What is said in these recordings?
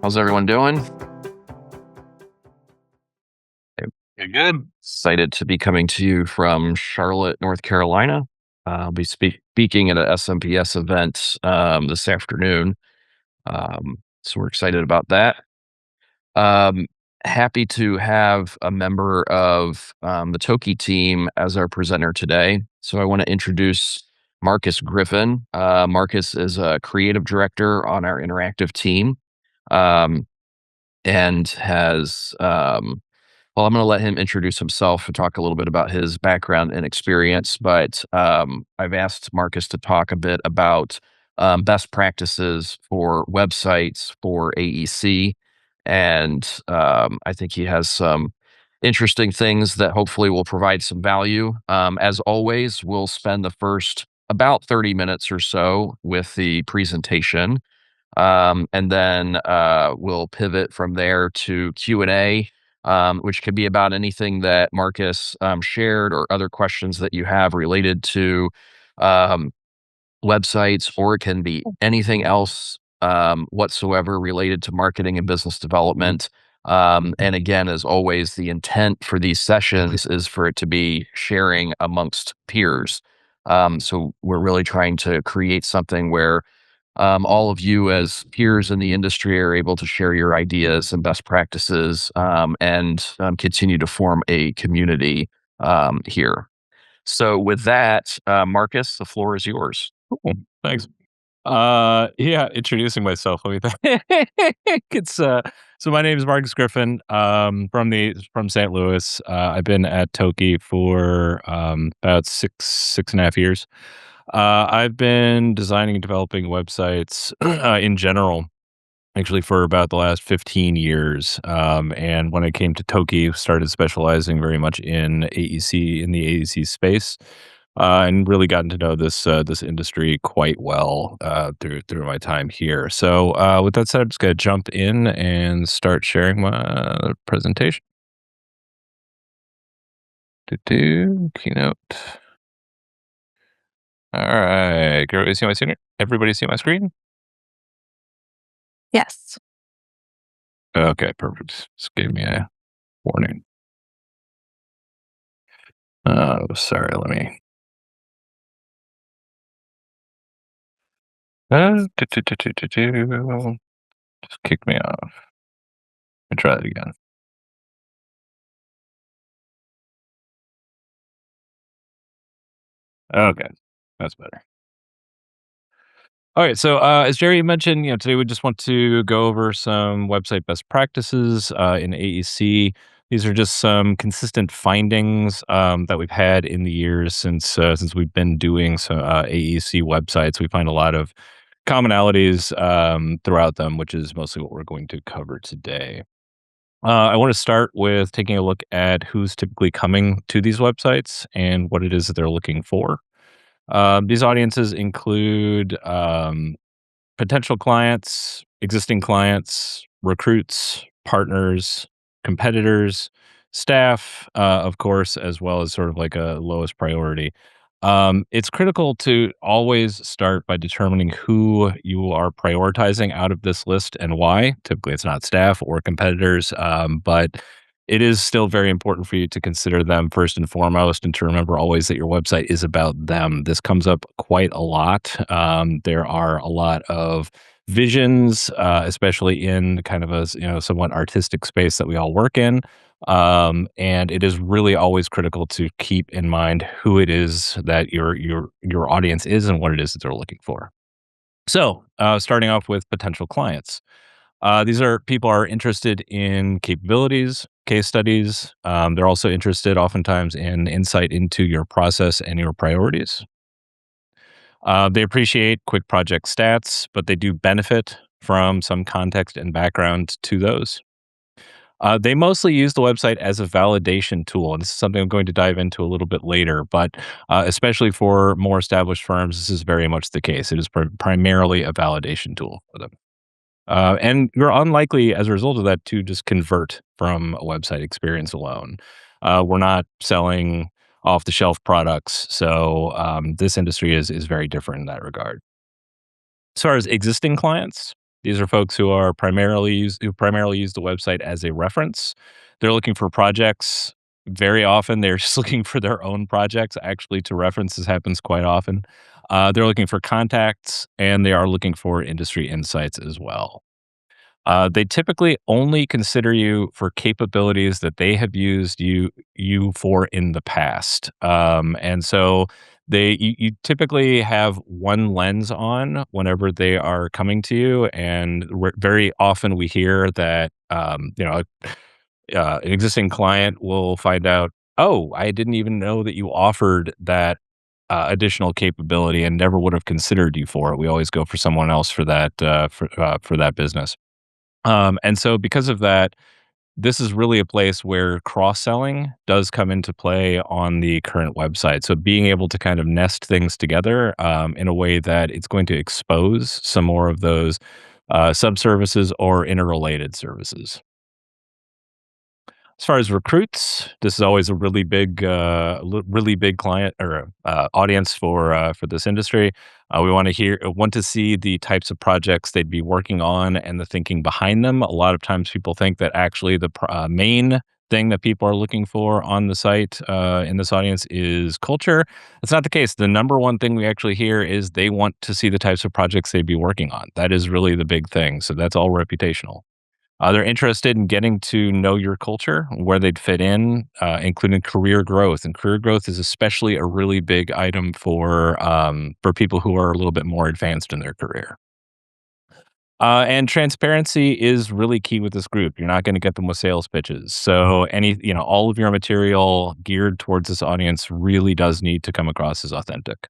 How's everyone doing? You're good. Excited to be coming to you from Charlotte, North Carolina. I'll be speaking at a SMPS event this afternoon. So we're excited about that. Um, Happy to have a member of the TOKY team as our presenter today. So I want to introduce Marcus Griffen. Marcus is a creative director on our interactive team, um, and has well, I'm going to let him introduce himself and talk a little bit about his background and experience. But I've asked Marcus to talk a bit about best practices for websites for AEC. And I think he has some interesting things that hopefully will provide some value. As always, we'll spend the first about 30 minutes or so with the presentation. And then we'll pivot from there to Q&A, which could be about anything that Marcus shared or other questions that you have related to um, websites, or it can be anything else whatsoever related to marketing and business development. And again, as always, the intent for these sessions is for it to be sharing amongst peers. So we're really trying to create something where all of you as peers in the industry are able to share your ideas and best practices, and continue to form a community here. So with that, Marcus, the floor is yours. Cool. Thanks. Yeah, introducing myself. Let me think. It's so my name is Marcus Griffin. From St. Louis. I've been at Toky for about six and a half years. I've been designing and developing websites in general, actually for about the last 15 years. And when I came to Toky, started specializing very much in AEC in the AEC space. And really gotten to know this industry quite well through my time here. So with that said, I'm just gonna jump in and start sharing my presentation. Keynote. All right, can everybody see my screen? Everybody see my screen? Yes. Okay, perfect. Just gave me a warning. Oh, sorry. Let me. Just kicked me off. Let me try that again. Okay, that's better. All right, so as Jerry mentioned, today we just want to go over some website best practices in AEC. These are just some consistent findings that we've had in the years since we've been doing some AEC websites. We find a lot of commonalities throughout them, which is mostly what we're going to cover today. I want to start with taking a look at who's typically coming to these websites and what it is that they're looking for. These audiences include potential clients, existing clients, recruits, partners, competitors, staff, of course, as well as sort of like a lowest priority. It's critical to always start by determining who you are prioritizing out of this list and why. Typically, it's not staff or competitors, but it is still very important for you to consider them first and foremost, and to remember always that your website is about them. This comes up quite a lot. There are a lot of visions, especially in kind of a somewhat artistic space that we all work in. And it is really always critical to keep in mind who it is that your audience is and what it is that they're looking for. So, starting off with potential clients. These are people are interested in capabilities, case studies. They're also interested oftentimes in insight into your process and your priorities. They appreciate quick project stats, but they do benefit from some context and background to those. They mostly use the website as a validation tool, and this is something I'm going to dive into a little bit later. But especially for more established firms, this is very much the case. It is primarily a validation tool for them. And you're unlikely, as a result of that, to just convert from a website experience alone. We're not selling off the shelf products, so this industry is very different in that regard. As far as existing clients, These are folks who primarily use the website as a reference. They're looking for projects. Very often, they're just looking for their own projects. Actually, to reference, this happens quite often. They're looking for contacts, and they are looking for industry insights as well. They typically only consider you for capabilities that they have used you for in the past, and so you typically have one lens on whenever they are coming to you, and very often we hear that an existing client will find out, oh, I didn't even know that you offered that additional capability, and never would have considered you for it. We always go for someone else for that business. And so because of that, this is really a place where cross-selling does come into play on the current website. So being able to kind of nest things together in a way that it's going to expose some more of those sub-services or interrelated services. As far as recruits, this is always a really big client or audience for this industry. We want to see the types of projects they'd be working on and the thinking behind them. A lot of times, people think that actually the main thing that people are looking for on the site in this audience is culture. That's not the case. The number one thing we actually hear is they want to see the types of projects they'd be working on. That is really the big thing. So that's all reputational. They're interested in getting to know your culture, where they'd fit in, including career growth. And career growth is especially a really big item for people who are a little bit more advanced in their career. And transparency is really key with this group. You're not going to get them with sales pitches. So all of your material geared towards this audience really does need to come across as authentic.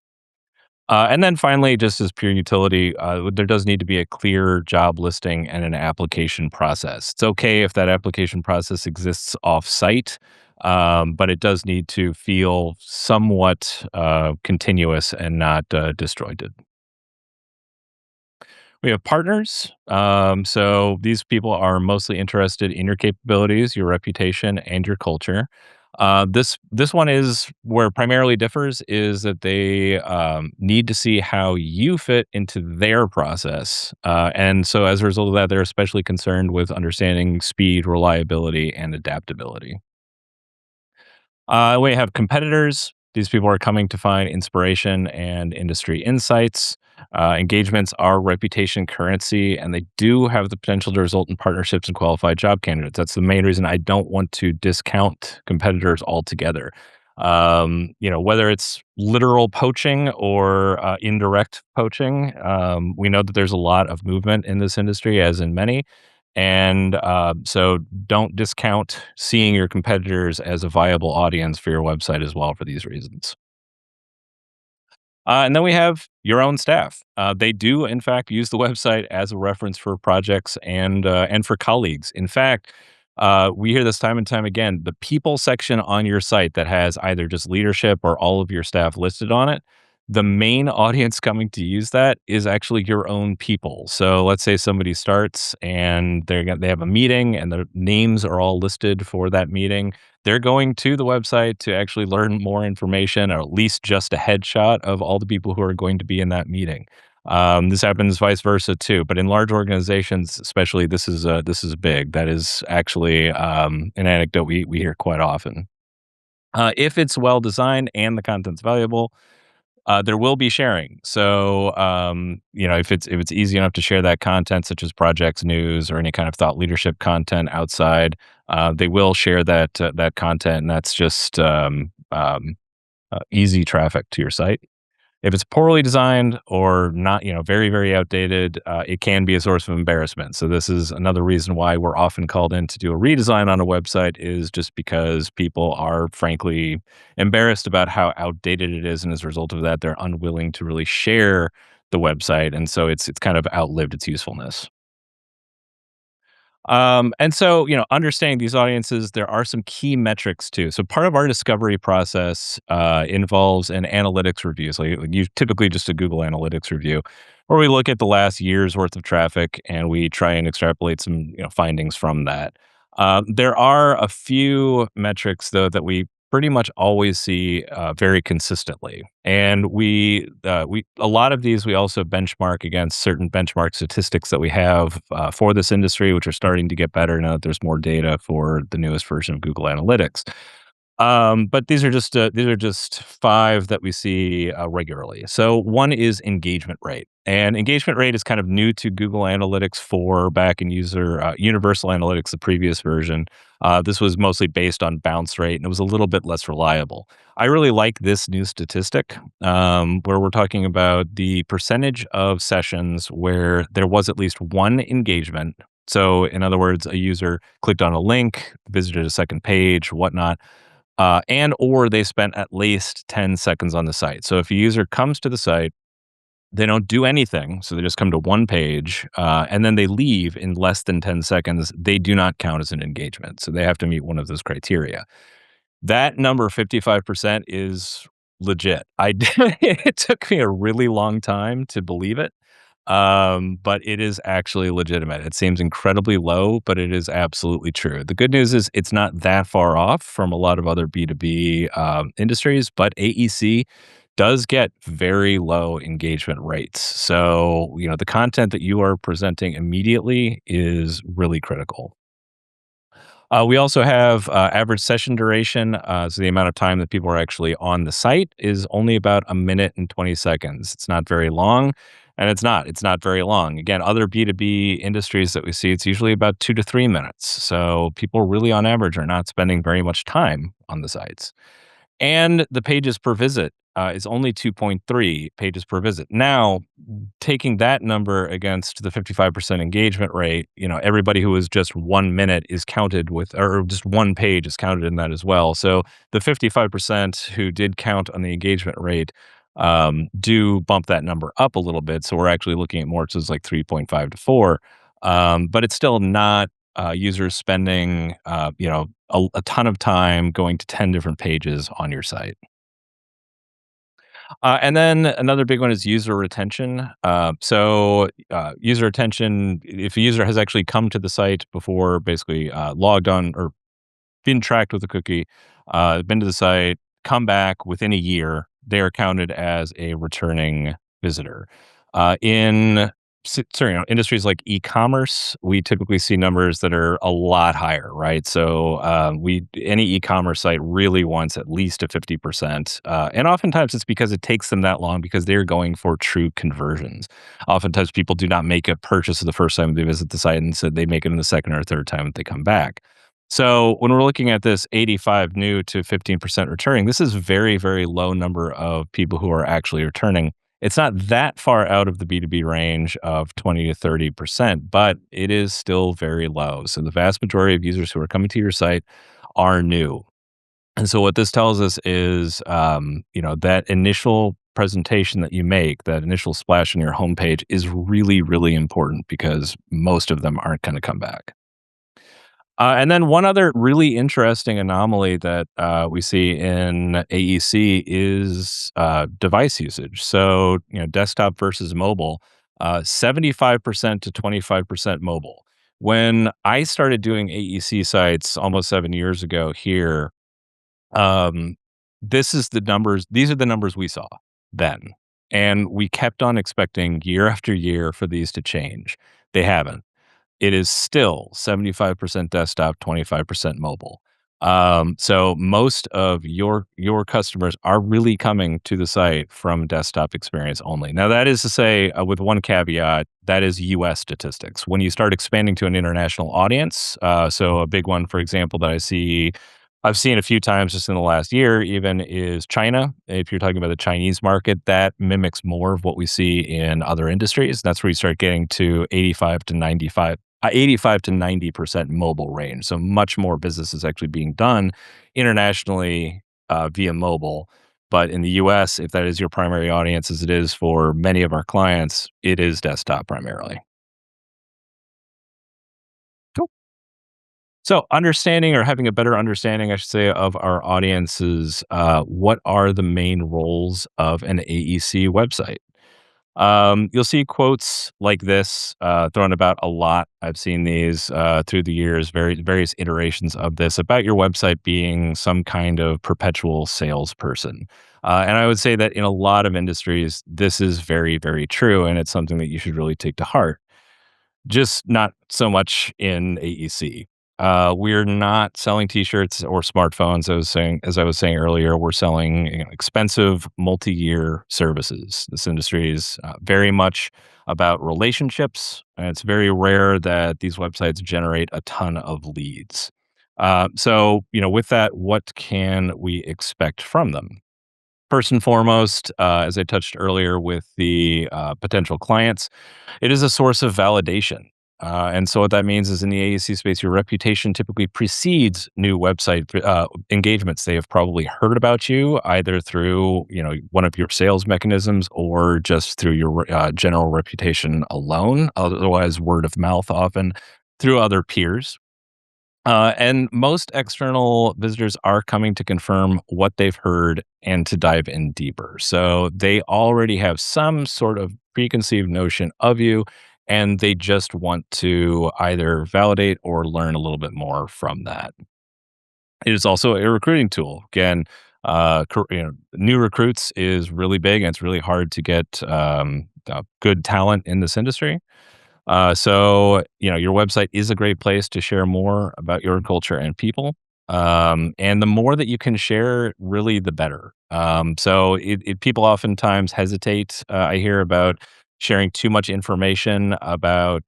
And then finally, just as pure utility, there does need to be a clear job listing and an application process. It's okay if that application process exists off-site, but it does need to feel somewhat continuous and not disjointed. We have partners. So these people are mostly interested in your capabilities, your reputation, and your culture. This one is where it primarily differs is that they need to see how you fit into their process, and so as a result of that, they're especially concerned with understanding speed, reliability, and adaptability. We have competitors. These people are coming to find inspiration and industry insights. Engagements are reputation currency, and they do have the potential to result in partnerships and qualified job candidates. That's the main reason I don't want to discount competitors altogether. Whether it's literal poaching or indirect poaching, we know that there's a lot of movement in this industry, as in many. And so don't discount seeing your competitors as a viable audience for your website as well for these reasons. And then we have your own staff. They do, in fact, use the website as a reference for projects and for colleagues. In fact, we hear this time and time again. The people section on your site that has either just leadership or all of your staff listed on it, the main audience coming to use that is actually your own people. So let's say somebody starts and they have a meeting and their names are all listed for that meeting. They're going to the website to actually learn more information, or at least just a headshot of all the people who are going to be in that meeting. This happens vice versa too, but in large organizations, especially, this is big. That is actually an anecdote we hear quite often. If it's well designed and the content's valuable, there will be sharing. So, if it's easy enough to share that content, such as projects, news, or any kind of thought leadership content outside, they will share that content, and that's just easy traffic to your site. If it's poorly designed or not, very, very outdated, it can be a source of embarrassment. So this is another reason why we're often called in to do a redesign on a website, is just because people are frankly embarrassed about how outdated it is, and as a result of that, they're unwilling to really share the website, and so it's kind of outlived its usefulness. And so, understanding these audiences, there are some key metrics too. So part of our discovery process involves an analytics review. So you typically just a Google Analytics review, where we look at the last year's worth of traffic and we try and extrapolate some findings from that. There are a few metrics though that we pretty much always see very consistently. And we a lot of these we also benchmark against certain benchmark statistics that we have for this industry, which are starting to get better now that there's more data for the newest version of Google Analytics. But these are just 5 that we see, regularly. So one is engagement rate, and engagement rate is kind of new to Google Analytics 4 back in Universal Analytics, the previous version. This was mostly based on bounce rate, and it was a little bit less reliable. I really like this new statistic, where we're talking about the percentage of sessions where there was at least 1 engagement. So, in other words, a user clicked on a link, visited a second page, whatnot, and or they spent at least 10 seconds on the site. So if a user comes to the site, they don't do anything, so they just come to one page, and then they leave in less than 10 seconds, they do not count as an engagement. So they have to meet one of those criteria. That number, 55%, is legit. It took me a really long time to believe it, but it is actually legitimate. It seems incredibly low, but it is absolutely true. The good news is it's not that far off from a lot of other B2B industries, but AEC does get very low engagement rates. So, the content that you are presenting immediately is really critical. We also have average session duration. So the amount of time that people are actually on the site is only about a minute and 20 seconds. It's not very long. And it's not very long. Again, other B2B industries that we see, it's usually about 2 to 3 minutes. So people really, on average, are not spending very much time on the sites. And the pages per visit is only 2.3 pages per visit. Now, taking that number against the 55% engagement rate, everybody who is just 1 minute is counted with, or just one page is counted in that as well. So the 55% who did count on the engagement rate do bump that number up a little bit. So we're actually looking at more towards like 3.5 to 4. But it's still not users spending, a ton of time going to 10 different pages on your site. And then another big one is user retention. User retention, if a user has actually come to the site before, basically logged on or been tracked with a cookie, been to the site, come back within a year, they are counted as a returning visitor. Industries like e-commerce, we typically see numbers that are a lot higher, right? So we any e-commerce site really wants at least a 50%, and oftentimes it's because it takes them that long because they're going for true conversions. Oftentimes people do not make a purchase the first time they visit the site, and so they make it in the second or third time that they come back. So when we're looking at this 85 new to 15% returning, this is very, very low number of people who are actually returning. It's not that far out of the B2B range of 20 to 30%, but it is still very low. So the vast majority of users who are coming to your site are new. And so what this tells us is, that initial presentation that you make, that initial splash on your homepage is really, really important because most of them aren't going to come back. And then one other really interesting anomaly that we see in AEC is device usage. So, desktop versus mobile, 75% to 25% mobile. When I started doing AEC sites almost 7 years ago here, um, these are the numbers we saw then. And we kept on expecting year after year for these to change. They haven't. It is still 75% desktop, 25% mobile. So most of your customers are really coming to the site from desktop experience only. Now, that is to say, with one caveat, that is US statistics. When you start expanding to an international audience, so a big one, for example, that I've seen a few times just in the last year even is China. If you're talking about the Chinese market, that mimics more of what we see in other industries. That's where you start getting to 85 to 90% mobile range. So much more business is actually being done internationally via mobile. But in the US, if that is your primary audience, as it is for many of our clients, it is desktop primarily. Cool. So, understanding or having a better understanding, I should say, of our audiences, what are the main roles of an AEC website? You'll see quotes like this thrown about a lot. I've seen these through the years, various iterations of this about your website being some kind of perpetual salesperson. And I would say that in a lot of industries, this is very, very true. And it's something that you should really take to heart, just not so much in AEC. We're not selling T-shirts or smartphones. As I was saying earlier, we're selling expensive multi-year services. This industry is very much about relationships, and it's very rare that these websites generate a ton of leads. With that, what can we expect from them? First and foremost, as I touched earlier with the potential clients, it is a source of validation. And so what that means is in the AEC space, your reputation typically precedes new website engagements. They have probably heard about you either through, one of your sales mechanisms or just through your general reputation alone, otherwise word of mouth often through other peers. And most external visitors are coming to confirm what they've heard and to dive in deeper. So they already have some sort of preconceived notion of you, and they just want to either validate or learn a little bit more from that. It is also a recruiting tool. Again, new recruits is really big, and it's really hard to get good talent in this industry. Your website is a great place to share more about your culture and people. And the more that you can share, really, the better. People oftentimes hesitate. I hear about sharing too much information about,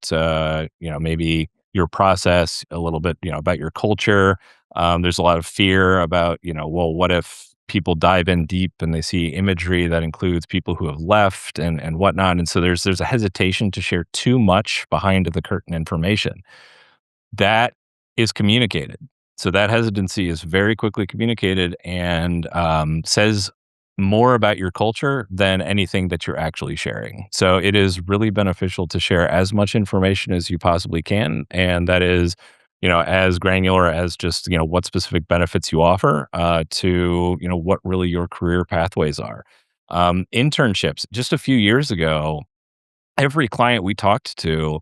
maybe your process, a little bit, about your culture. There's a lot of fear about, well, what if people dive in deep and they see imagery that includes people who have left and whatnot. And so there's a hesitation to share too much behind the curtain information. That is communicated. So that hesitancy is very quickly communicated and says more about your culture than anything that you're actually sharing. So it is really beneficial to share as much information as you possibly can. And that is, as granular as just, what specific benefits you offer to, what really your career pathways are. Internships, just a few years ago, every client we talked to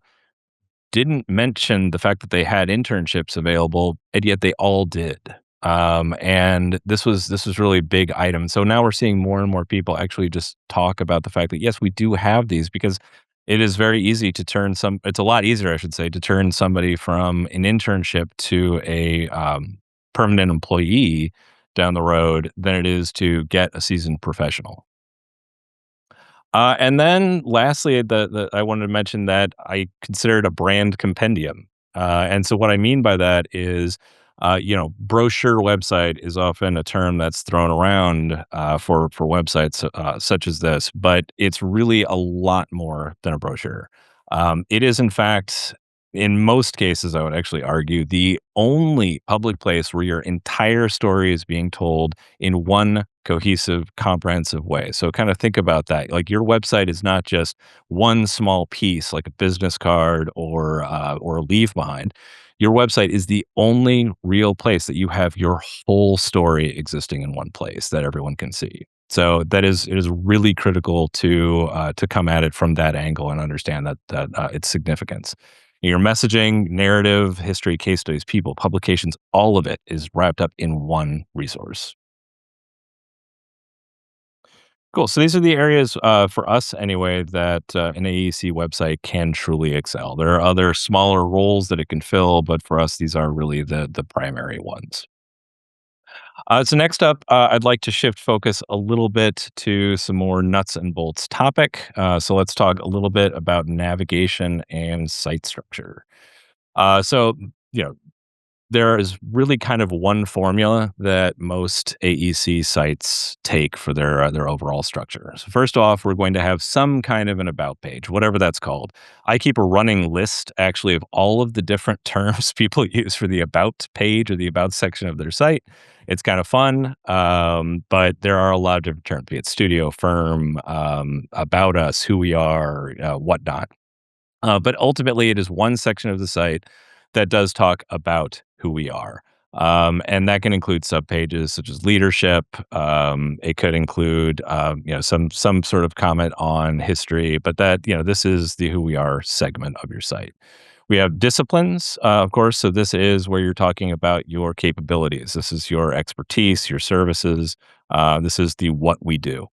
didn't mention the fact that they had internships available, and yet they all did. And this was really big item. So now we're seeing more and more people actually just talk about the fact that yes, we do have these because it is very easy to turn some. It's a lot easier, I should say, to turn somebody from an internship to a permanent employee down the road than it is to get a seasoned professional. And then lastly, I wanted to mention that I consider it a brand compendium. And so what I mean by that is, brochure website is often a term that's thrown around for websites such as this, but it's really a lot more than a brochure. It is, in fact, in most cases, I would actually argue, the only public place where your entire story is being told in one cohesive, comprehensive way. So kind of think about that. Like your website is not just one small piece, like a business card or a leave behind. Your website is the only real place that you have your whole story existing in one place that everyone can see. So it is really critical to come at it from that angle and understand that its significance. Your messaging, narrative, history, case studies, people, publications, all of it is wrapped up in one resource. Cool. So these are the areas for us anyway that an AEC website can truly excel. There are other smaller roles that it can fill, but for us, these are really the primary ones. So next up, I'd like to shift focus a little bit to some more nuts and bolts topic. So let's talk a little bit about navigation and site structure. Uh, so you know, there is really kind of one formula that most AEC sites take for their overall structure. So first off, we're going to have some kind of an about page, whatever that's called. I keep a running list actually of all of the different terms people use for the about page or the about section of their site. It's kind of fun, but there are a lot of different terms, be it studio, firm, about us, who we are, whatnot. But ultimately, it is one section of the site that does talk about who we are. And that can include subpages such as leadership. It could include, some sort of comment on history, but that, this is the who we are segment of your site. We have disciplines, of course. So this is where you're talking about your capabilities. This is your expertise, your services. This is the what we do.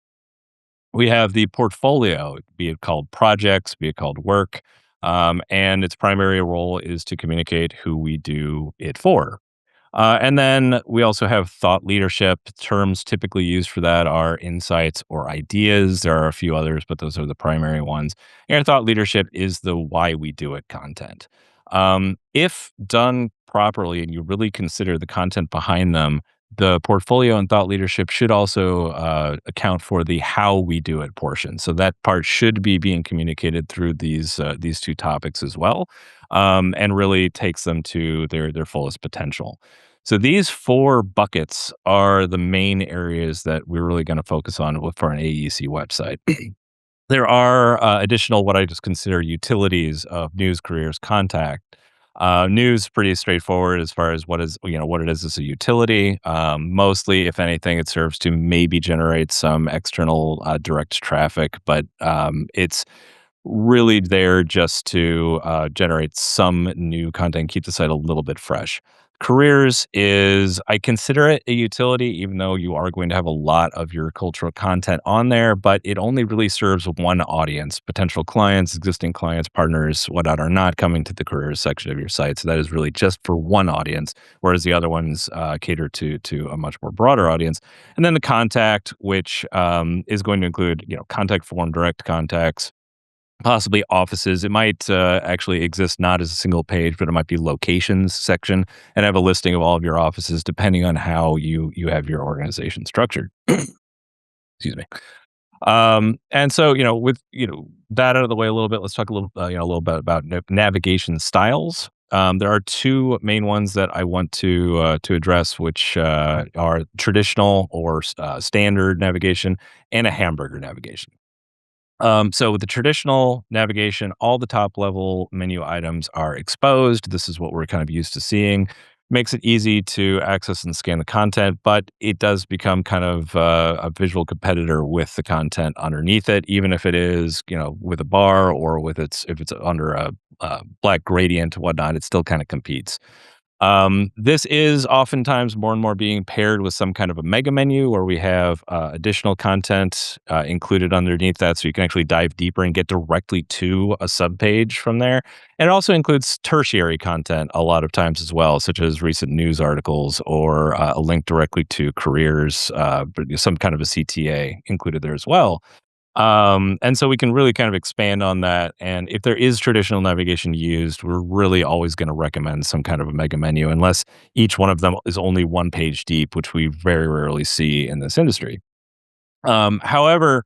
We have the portfolio, be it called projects, be it called work, and its primary role is to communicate who we do it for. And then we also have thought leadership. Terms typically used for that are insights or ideas. There are a few others, but those are the primary ones. And thought leadership is the why we do it content. If done properly and you really consider the content behind them, the portfolio and thought leadership should also account for the how we do it portion. So that part should be being communicated through these two topics as well, and really takes them to their fullest potential. So these four buckets are the main areas that we're really going to focus on for an AEC website. There are additional what I just consider utilities of news, careers, contact. News pretty straightforward as far as what it is as a utility. Mostly, if anything, it serves to maybe generate some external direct traffic, but it's really there just to generate some new content, keep the site a little bit fresh. Careers is, I consider it a utility, even though you are going to have a lot of your cultural content on there, but it only really serves one audience. Potential clients, existing clients, partners, whatnot, are not coming to the careers section of your site. So that is really just for one audience, whereas the other ones cater to a much more broader audience. And then the contact, which is going to include, contact form, direct contacts, possibly offices. It might actually exist not as a single page, but it might be locations section and have a listing of all of your offices depending on how you have your organization structured. Excuse me. And so, with that out of the way a little bit, let's talk a little bit about navigation styles. There are two main ones that I want to address, which are traditional or standard navigation and a hamburger navigation. So with the traditional navigation, all the top level menu items are exposed. This is what we're kind of used to seeing. Makes it easy to access and scan the content, but it does become kind of a visual competitor with the content underneath it, even if it is, with a bar or if it's under a black gradient and whatnot, it still kind of competes. This is oftentimes more and more being paired with some kind of a mega menu where we have additional content included underneath that, so you can actually dive deeper and get directly to a subpage from there. And it also includes tertiary content a lot of times as well, such as recent news articles or a link directly to careers, but some kind of a CTA included there as well. And so we can really kind of expand on that. And if there is traditional navigation used, we're really always going to recommend some kind of a mega menu, unless each one of them is only one page deep, which we very rarely see in this industry. However,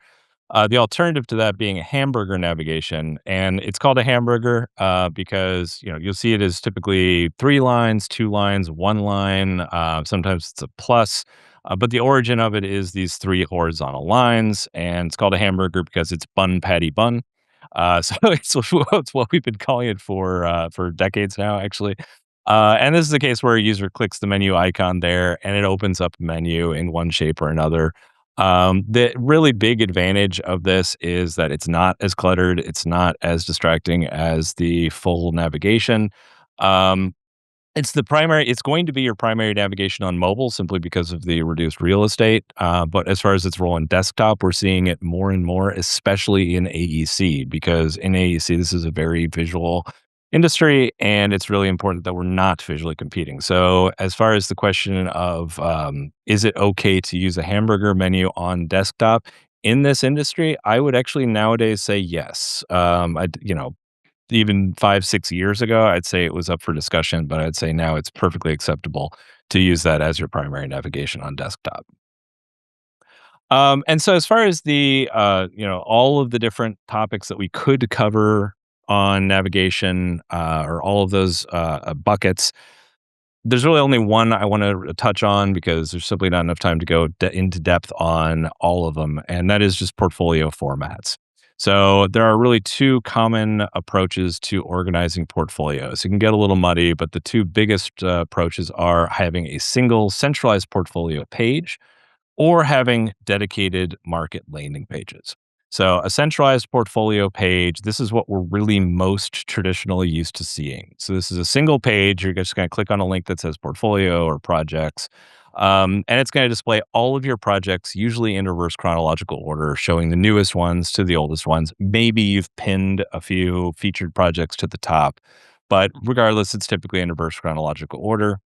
the alternative to that being a hamburger navigation, and it's called a hamburger because you'll see it as typically 3 lines, 2 lines, 1 line. Sometimes it's a plus, but the origin of it is these three horizontal lines, and it's called a hamburger because it's bun patty bun. So it's what we've been calling it for decades now, actually. And this is the case where a user clicks the menu icon there, and it opens up a menu in one shape or another. The really big advantage of this is that it's not as cluttered, it's not as distracting as the full navigation. Um, it's going to be your primary navigation on mobile simply because of the reduced real estate. But as far as its role in desktop, we're seeing it more and more, especially in AEC, because in AEC, this is a very visual industry, and it's really important that we're not visually competing. So, as far as the question of is it okay to use a hamburger menu on desktop in this industry, I would actually nowadays say yes. Even 5, 6 years ago, I'd say it was up for discussion, but I'd say now it's perfectly acceptable to use that as your primary navigation on desktop. And so as far as all of the different topics that we could cover on navigation, or all of those buckets, there's really only one I want to touch on because there's simply not enough time to go into depth on all of them, and that is just portfolio formats. So there are really two common approaches to organizing portfolios. It can get a little muddy, but the two biggest approaches are having a single centralized portfolio page or having dedicated market landing pages. So, a centralized portfolio page, this is what we're really most traditionally used to seeing. So, this is a single page. You're just going to click on a link that says portfolio or projects. And it's going to display all of your projects, usually in reverse chronological order, showing the newest ones to the oldest ones. Maybe you've pinned a few featured projects to the top, but regardless, it's typically in reverse chronological order.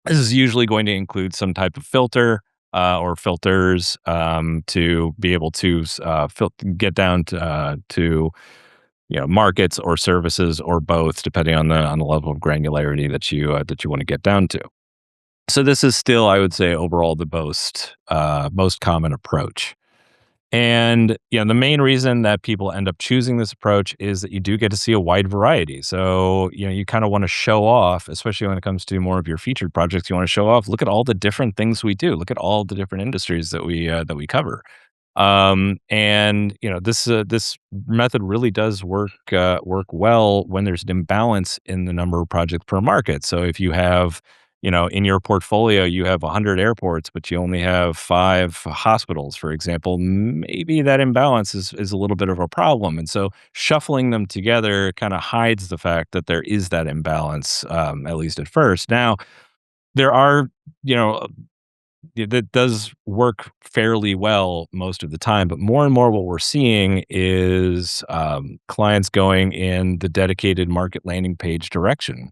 This is usually going to include some type of filter or filters to be able to get down to markets or services or both, depending on the level of granularity that you want to get down to. So this is still, I would say, overall the most common approach. And, the main reason that people end up choosing this approach is that you do get to see a wide variety. So, you kind of want to show off, especially when it comes to more of your featured projects. You want to show off. Look at all the different things we do. Look at all the different industries that we cover. And this method really does work well when there's an imbalance in the number of projects per market. So if you have in your portfolio, you have 100 airports, but you only have 5 hospitals, for example, maybe that imbalance is a little bit of a problem. And so shuffling them together kind of hides the fact that there is that imbalance, at least at first. Now, there are, you know, that does work fairly well most of the time, but more and more what we're seeing is clients going in the dedicated market landing page direction.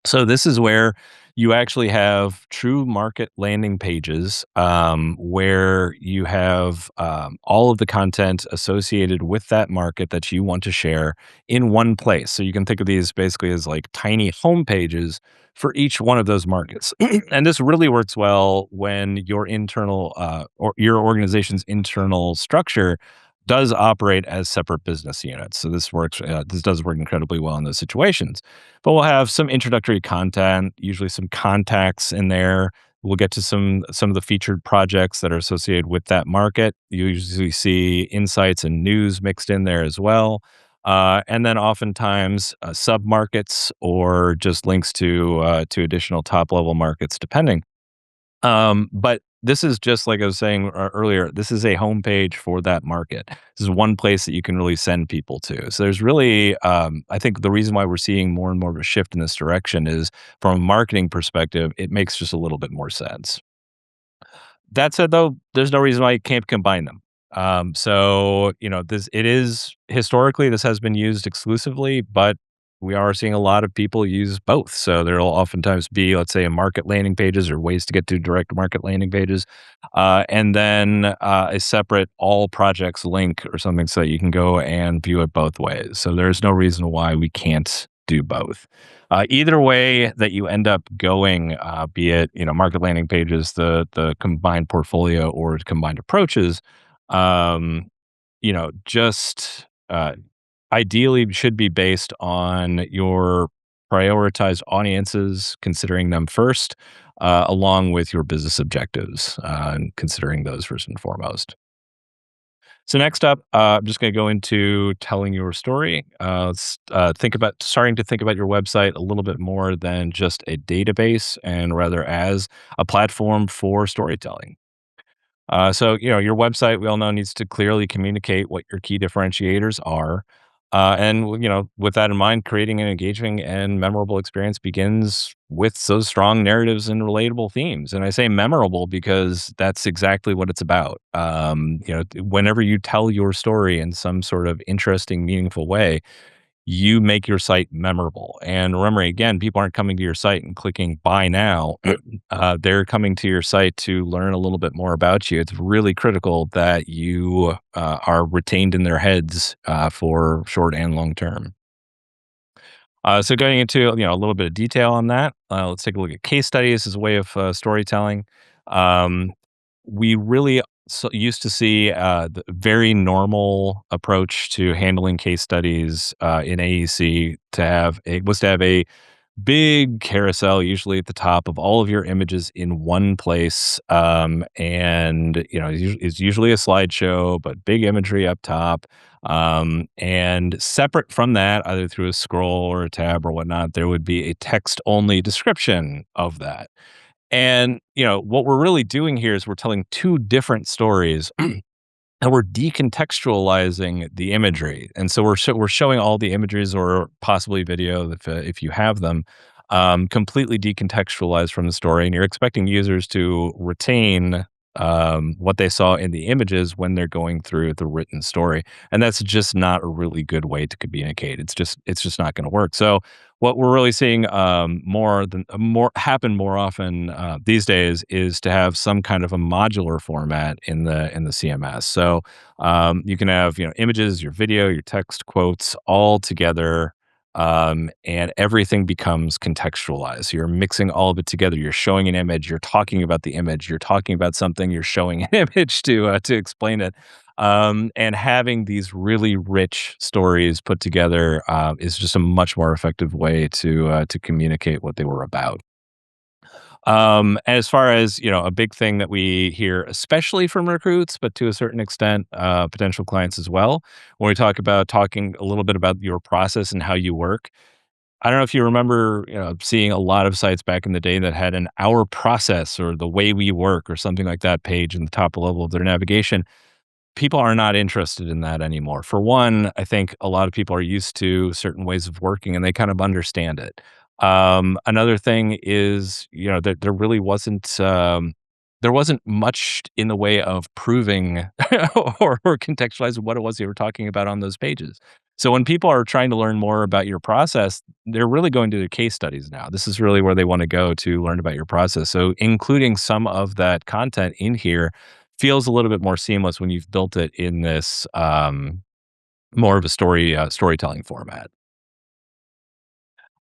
So this is where you actually have true market landing pages, where you have all of the content associated with that market that you want to share in one place. So you can think of these basically as like tiny home pages for each one of those markets. And this really works well when your internal or your organization's internal structure does operate as separate business units. So this works. This does work incredibly well in those situations. But we'll have some introductory content, usually some contacts in there. We'll get to some of the featured projects that are associated with that market. You usually see insights and news mixed in there as well. And then oftentimes sub markets or just links to additional top level markets, depending. But this is just like I was saying earlier, this is a homepage for that market. This is one place that you can really send people to. So there's really, I think the reason why we're seeing more and more of a shift in this direction is from a marketing perspective, it makes just a little bit more sense. That said, though, there's no reason why you can't combine them. So this it is historically this has been used exclusively, but we are seeing a lot of people use both. So there'll oftentimes be, let's say, a market landing pages or ways to get to direct market landing pages, and then a separate all projects link or something so that you can go and view it both ways. So there's no reason why we can't do both. Either way that you end up going, be it market landing pages, the combined portfolio or combined approaches, um, just ideally should be based on your prioritized audiences, considering them first, along with your business objectives, and considering those first and foremost. So next up, I'm just going to go into telling your story. Let's starting to think about your website a little bit more than just a database, and rather as a platform for storytelling. So, your website, we all know, needs to clearly communicate what your key differentiators are. And, with that in mind, creating an engaging and memorable experience begins with those strong narratives and relatable themes. And I say memorable because that's exactly what it's about. Whenever you tell your story in some sort of interesting, meaningful way, you make your site memorable. And remembering again, people aren't coming to your site and clicking buy now. They're coming to your site to learn a little bit more about you. It's really critical that you are retained in their heads for short and long term. So going into a little bit of detail on that, let's take a look at case studies as a way of storytelling. Um, we really used to see the very normal approach to handling case studies in AEC to have a big carousel usually at the top of all of your images in one place, and, it's usually a slideshow, but big imagery up top, and separate from that, either through a scroll or a tab or whatnot, there would be a text-only description of that. And, what we're really doing here is we're telling 2 different stories and we're decontextualizing the imagery, and so we're showing all the images or possibly video if you have them, completely decontextualized from the story, and you're expecting users to retain, what they saw in the images when they're going through the written story, and that's just not a really good way to communicate. It's just not gonna work. So, what we're really seeing, more happen more often, these days is to have some kind of a modular format in the CMS. So, you can have, images, your video, your text, quotes all together, and everything becomes contextualized. You're mixing all of it together. You're showing an image, you're talking about the image, you're talking about something, you're showing an image to explain it. And having these really rich stories put together is just a much more effective way to communicate what they were about. As far as, a big thing that we hear, especially from recruits, but to a certain extent, potential clients as well, when we talk about talking a little bit about your process and how you work. I don't know if you remember, seeing a lot of sites back in the day that had an "our process" or "the way we work" or something like that page in the top level of their navigation. People are not interested in that anymore. For one, I think a lot of people are used to certain ways of working and they kind of understand it. Another thing is, there really there wasn't much in the way of proving or contextualizing what it was you were talking about on those pages. So when people are trying to learn more about your process, they're really going to the case studies now. This is really where they want to go to learn about your process. So including some of that content in here feels a little bit more seamless when you've built it in this, more of a storytelling format.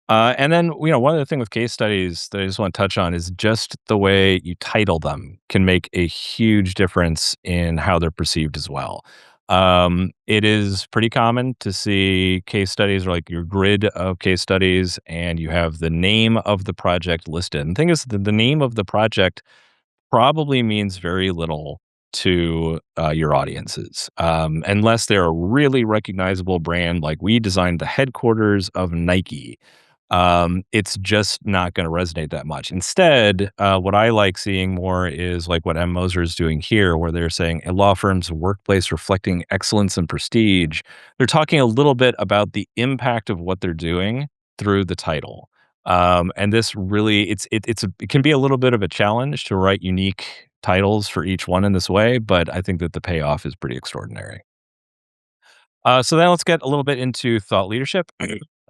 And then, one other thing with case studies that I just want to touch on is just the way you title them can make a huge difference in how they're perceived as well. It is pretty common to see case studies or like your grid of case studies, and you have the name of the project listed. And the thing is, the name of the project probably means very little to your audiences, unless they're a really recognizable brand. Like we designed the headquarters of Nike. It's just not going to resonate that much. Instead, what I like seeing more is like what M. Moser is doing here, where they're saying a law firm's workplace reflecting excellence and prestige. They're talking a little bit about the impact of what they're doing through the title. And this really, it can be a little bit of a challenge to write unique titles for each one in this way, but I think that the payoff is pretty extraordinary. So then let's get a little bit into thought leadership.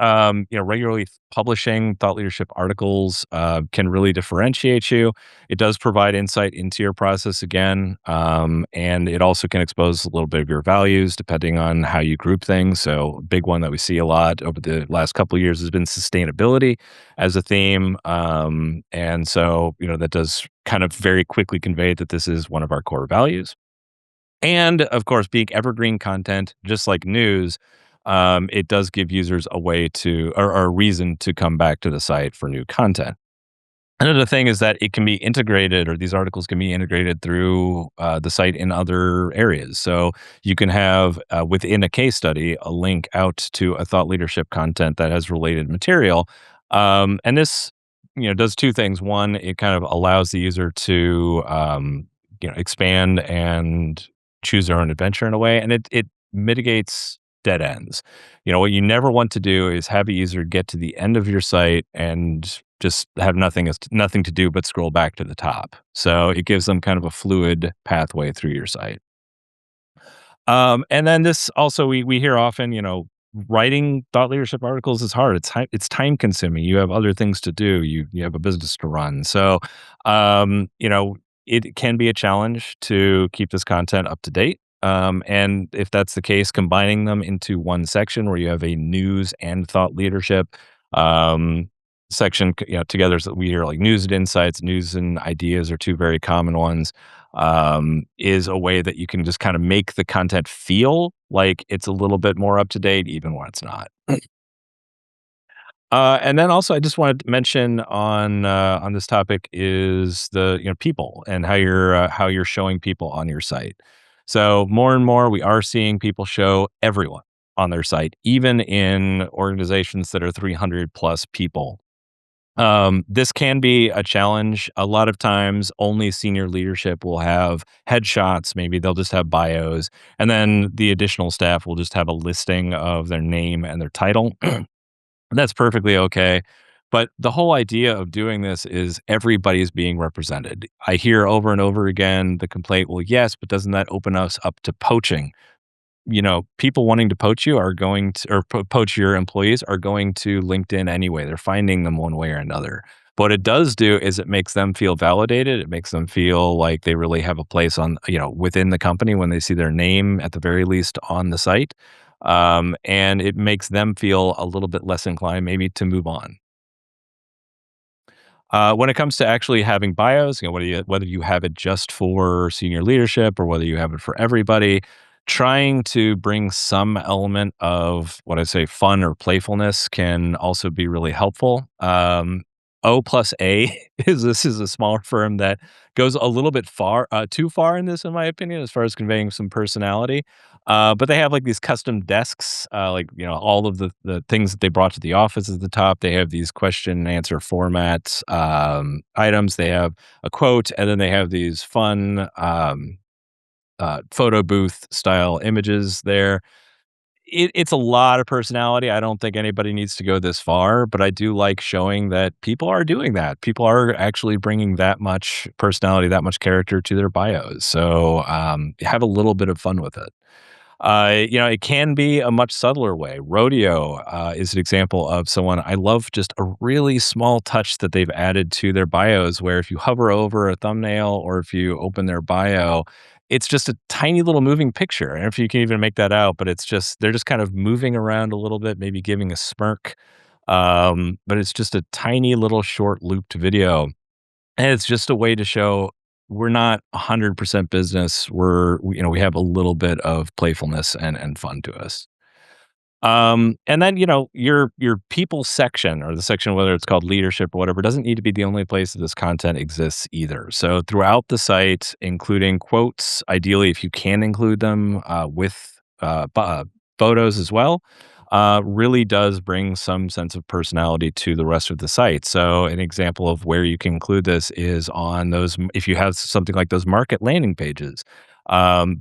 Regularly publishing thought leadership articles can really differentiate you. It does provide insight into your process again, and it also can expose a little bit of your values depending on how you group things. So, a big one that we see a lot over the last couple of years has been sustainability as a theme, and so that does kind of very quickly convey that this is one of our core values. And of course, being evergreen content, just like news, it does give users a way to or a reason to come back to the site for new content. Another thing is that it can be integrated, or these articles can be integrated through the site in other areas. So you can have within a case study a link out to a thought leadership content that has related material, and this does two things. One, it kind of allows the user to expand and choose their own adventure in a way, and it mitigates dead ends. What you never want to do is have a user get to the end of your site and just have nothing to do but scroll back to the top. So it gives them kind of a fluid pathway through your site. And then this also we hear often, writing thought leadership articles is hard. It's time consuming. You have other things to do. You have a business to run. So, it can be a challenge to keep this content up to date. And if that's the case, combining them into one section where you have a news and thought leadership um, section, together, so we hear like news and insights, news and ideas are two very common ones, is a way that you can just kind of make the content feel like it's a little bit more up to date, even when it's not. And then also, I just wanted to mention on this topic is the people and how you're showing people on your site. So more and more, we are seeing people show everyone on their site, even in organizations that are 300 plus people. This can be a challenge. A lot of times, only senior leadership will have headshots. Maybe they'll just have bios, and then the additional staff will just have a listing of their name and their title. That's perfectly okay. But the whole idea of doing this is everybody's being represented. I hear over and over again the complaint, well, yes, but doesn't that open us up to poaching? People wanting to poach you are going to, or poach your employees are going to LinkedIn anyway. They're finding them one way or another. But what it does do is it makes them feel validated. It makes them feel like they really have a place within the company when they see their name at the very least on the site. And it makes them feel a little bit less inclined maybe to move on. When it comes to actually having bios, whether you have it just for senior leadership or whether you have it for everybody, trying to bring some element of what I say fun or playfulness can also be really helpful. O plus A is a smaller firm that goes a little bit too far in this, in my opinion, as far as conveying some personality. But they have like these custom desks, all of the things that they brought to the office at the top. They have these question and answer formats items. They have a quote, and then they have these fun photo booth style images there. It's a lot of personality. I don't think anybody needs to go this far, but I do like showing that people are doing that. People are actually bringing that much personality, that much character to their bios. So have a little bit of fun with it. It can be a much subtler way. Rodeo is an example of someone I love, just a really small touch that they've added to their bios, where if you hover over a thumbnail or if you open their bio, it's just a tiny little moving picture. And if you can even make that out, but they're just kind of moving around a little bit, maybe giving a smirk. But it's just a tiny little short looped video, and it's just a way to show we're not 100% business. We have a little bit of playfulness and fun to us. And then, your people section, or the section, whether it's called leadership or whatever, doesn't need to be the only place that this content exists either. So throughout the site, including quotes, ideally, if you can include them with photos as well, really does bring some sense of personality to the rest of the site. So an example of where you can include this is on those, if you have something like those market landing pages,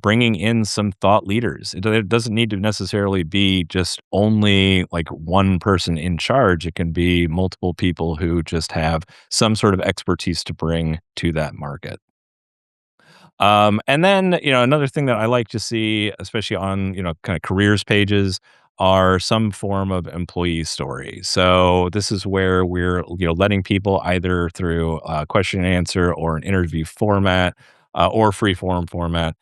bringing in some thought leaders. It doesn't need to necessarily be just only like one person in charge. It can be multiple people who just have some sort of expertise to bring to that market. And then, another thing that I like to see, especially on, kind of careers pages, are some form of employee story. So this is where we're, letting people either through question and answer or an interview format or free form format,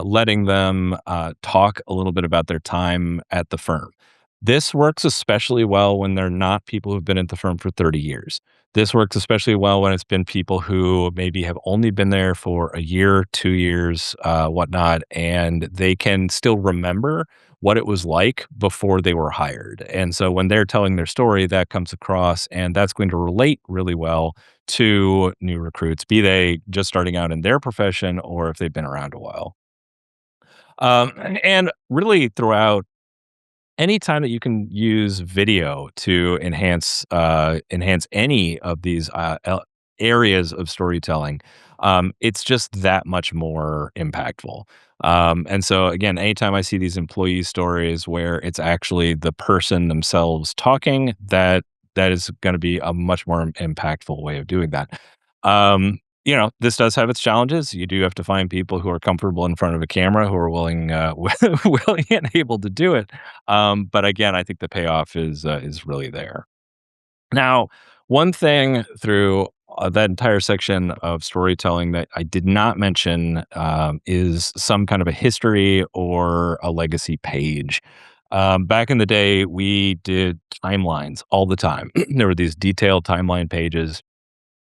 letting them talk a little bit about their time at the firm. This works especially well when they're not people who've been at the firm for 30 years. This works especially well when it's been people who maybe have only been there for a year, 2 years, whatnot, and they can still remember what it was like before they were hired. And so when they're telling their story, that comes across, and that's going to relate really well to new recruits, be they just starting out in their profession or if they've been around a while. And really throughout, anytime that you can use video to enhance any of these areas of storytelling, it's just that much more impactful. And so again, anytime I see these employee stories where it's actually the person themselves talking, that is going to be a much more impactful way of doing that. This does have its challenges. You do have to find people who are comfortable in front of a camera, who are willing, willing and able to do it. But again, I think the payoff is really there. Now, one thing through that entire section of storytelling that I did not mention is some kind of a history or a legacy page. Back in the day, we did timelines all the time. There were these detailed timeline pages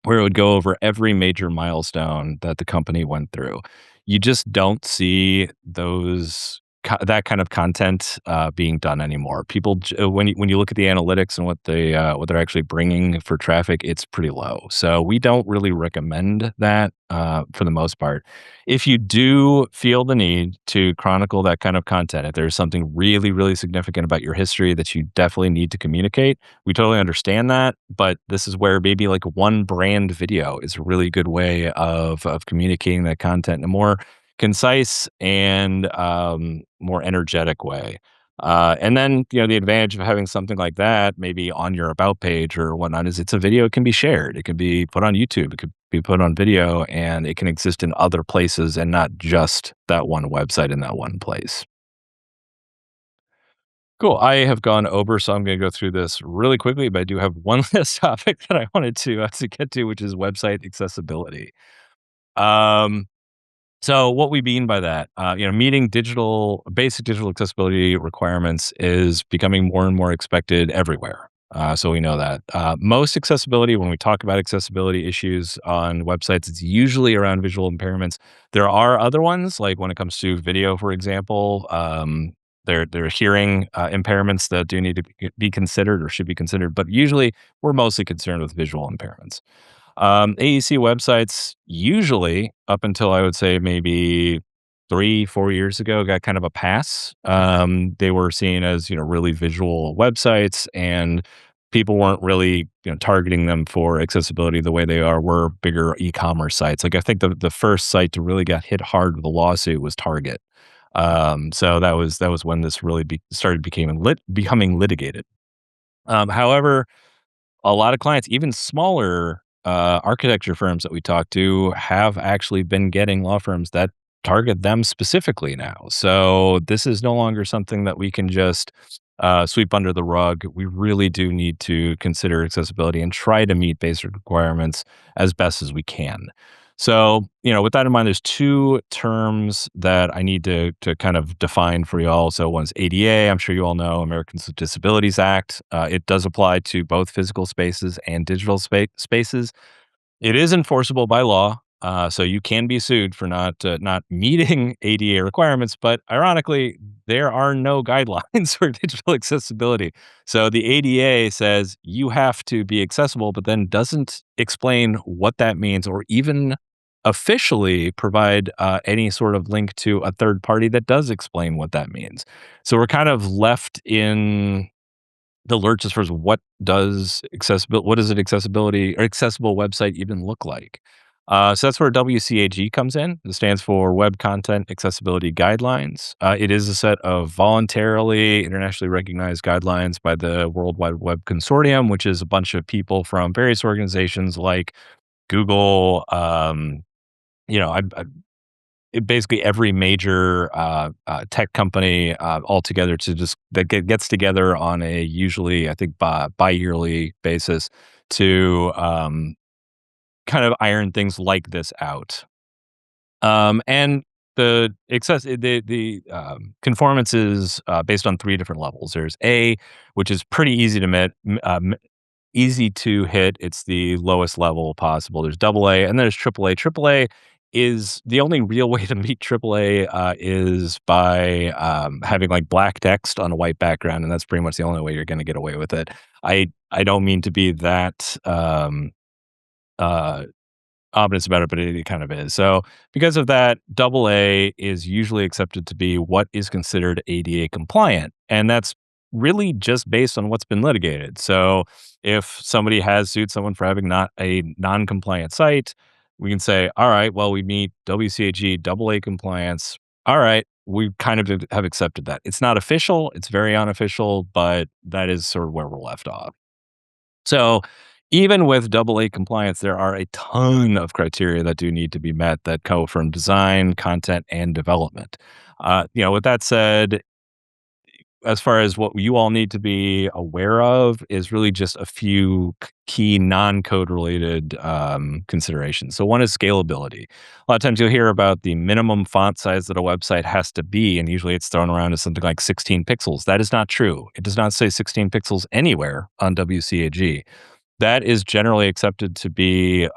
where it would go over every major milestone that the company went through. You just don't see those that kind of content being done anymore. People, when you look at the analytics and what they're actually bringing for traffic, it's pretty low. So we don't really recommend that for the most part. If you do feel the need to chronicle that kind of content, if there's something really, really significant about your history that you definitely need to communicate, we totally understand that. But this is where maybe like one brand video is a really good way of communicating that content in a more concise and more energetic way. And then, the advantage of having something like that maybe on your about page or whatnot is it's a video. It can be shared. It can be put on YouTube. It could be put on video, and it can exist in other places and not just that one website in that one place. Cool. I have gone over, so I'm going to go through this really quickly, but I do have one last topic that I wanted to get to, which is website accessibility. Um, So what we mean by that, meeting basic digital accessibility requirements is becoming more and more expected everywhere. So we know that most accessibility, when we talk about accessibility issues on websites, it's usually around visual impairments. There are other ones, like when it comes to video, for example. There are hearing impairments that do need to be considered or should be considered, but usually we're mostly concerned with visual impairments. AEC websites usually, up until I would say maybe 3, 4 years ago, got kind of a pass. They were seen as, really visual websites, and people weren't really, targeting them for accessibility the way they were bigger e-commerce sites. Like, I think the first site to really get hit hard with a lawsuit was Target. So that was when this really started becoming litigated. However, a lot of clients, even smaller architecture firms that we talk to, have actually been getting law firms that target them specifically now. So this is no longer something that we can just sweep under the rug. We really do need to consider accessibility and try to meet basic requirements as best as we can. So, with that in mind, there's two terms that I need to kind of define for you all. So one's ADA. I'm sure you all know Americans with Disabilities Act. It does apply to both physical spaces and digital spaces. It is enforceable by law, so you can be sued for not meeting ADA requirements. But ironically, there are no guidelines for digital accessibility. So the ADA says you have to be accessible, but then doesn't explain what that means, or even officially provide any sort of link to a third party that does explain what that means. So we're kind of left in the lurch as far as what does an accessibility or accessible website even look like? So that's where WCAG comes in. It stands for Web Content Accessibility Guidelines. It is a set of voluntarily internationally recognized guidelines by the World Wide Web Consortium, which is a bunch of people from various organizations like Google. Basically every major tech company all together to just gets together on a usually I think bi-yearly basis to kind of iron things like this out. And the conformance is based on three different levels. There's A, which is pretty easy to easy to hit. It's the lowest level possible. There's double A, and then there's triple A. Triple A is the only real way to meet triple A is by having like black text on a white background, and that's pretty much the only way you're going to get away with it. I don't mean to be that uh, ominous about it, but it kind of is. So because of that, double A is usually accepted to be what is considered ADA compliant. And that's really just based on what's been litigated. So if somebody has sued someone for having not a non-compliant site, we can say, all right, well, we meet WCAG double A compliance. All right, we kind of have accepted that. It's not official, it's very unofficial, but that is sort of where we're left off. So even with double A compliance, there are a ton of criteria that do need to be met that go from design, content, and development. With that said, as far as what you all need to be aware of is really just a few key non-code related considerations. So one is scalability. A lot of times you'll hear about the minimum font size that a website has to be, and usually it's thrown around as something like 16 pixels. That is not true. It does not say 16 pixels anywhere on WCAG. That is generally accepted to be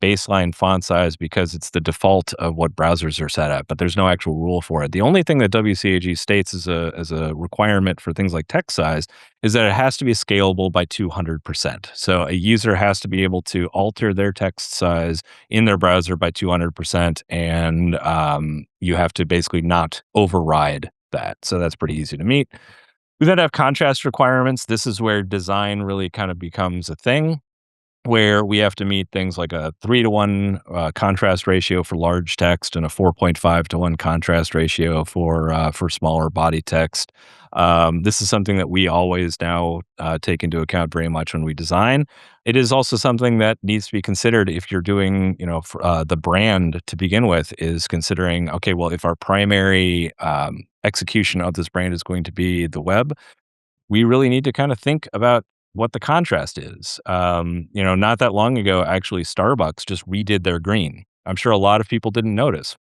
baseline font size because it's the default of what browsers are set at, but there's no actual rule for it. The only thing that WCAG states as a requirement for things like text size is that it has to be scalable by 200%. So a user has to be able to alter their text size in their browser by 200%, and you have to basically not override that. So that's pretty easy to meet. We then have contrast requirements. This is where design really kind of becomes a thing, where we have to meet things like a 3 to 1 contrast ratio for large text and a 4.5 to 1 contrast ratio for smaller body text. This is something that we always now take into account very much when we design. It is also something that needs to be considered if you're doing, the brand to begin with is considering, okay, well, if our primary execution of this brand is going to be the web, we really need to kind of think about what the contrast is. Not that long ago, actually, Starbucks just redid their green. I'm sure a lot of people didn't notice,